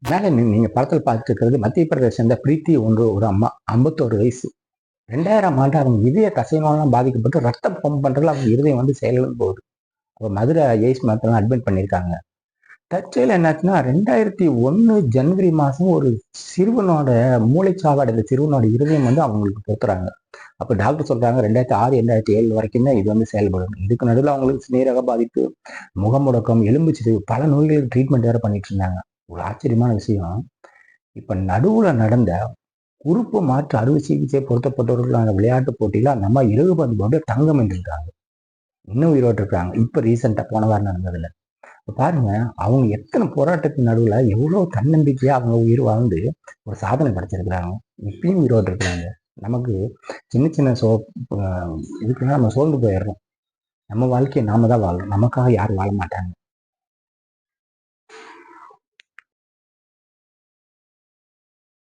மேல நீங்க படத்துல பார்த்துருக்கிறது மத்திய பிரதேச சேர்ந்த பிரீத்தி ஒரு அம்மா. 51 வயசு. 2000 ஆண்டு அவங்க இதய தசைநாளெல்லாம் பாதிக்கப்பட்டு ரத்தம் பம்ப் பண்றதுல அவங்க இருதயம் செயலிழந்து போகுது. அப்ப மதுரை எய்ம்ஸ் மருத்துவமனையில அட்மிட் பண்ணியிருக்காங்க. தற்செயலா என்னாச்சுன்னா 2001 ஜனவரி மாசம் ஒரு சிறுவனோட மூளைச்சாவு அடைந்த சிறுவனோட இருதயம் அவங்களுக்கு பொருத்துறாங்க. அப்ப டாக்டர் சொல்றாங்க 2006, 2007 வரைக்கும் தான் இது செயல்படும். இதுக்கு நடுவுல அவங்களுக்கு சிறுநீரக பாதிப்பு, முகமுடக்கம், எலும்பு சிதைவு பல நோய்களுக்கு ட்ரீட்மெண்ட் வேற பண்ணிட்டு இருந்தாங்க. ஒரு ஆச்சரியமான விஷயம், இப்ப நடுவுல நடந்த உறுப்பு மாற்று அறுவை சிகிச்சை பொருத்தப்பட்டவர்களான விளையாட்டு போட்டியில அந்த அம்மா 70 பவுன் தங்கம் வென்றிருக்காங்க. இன்னும் உயிரோடு இருக்காங்க. இப்ப ரீசெண்டா போன வாரம் நடந்ததுல. இப்ப பாருங்க, அவங்க எத்தனை போராட்டத்தின் நடுவுல எவ்வளவு தன்னம்பிக்கையா அவங்க உயிர் வாழ்ந்து ஒரு சாதனை படைச்சிருக்கிறாங்க. இப்பயும் உயிரோடு இருக்கிறாங்க. நமக்கு சின்ன சின்ன இதுக்கெல்லாம் நம்ம சோர்ந்து போயிடுறோம். நம்ம வாழ்க்கையை நாம தான் வாழணும். நமக்காக யாரும் வாழ மாட்டாங்க.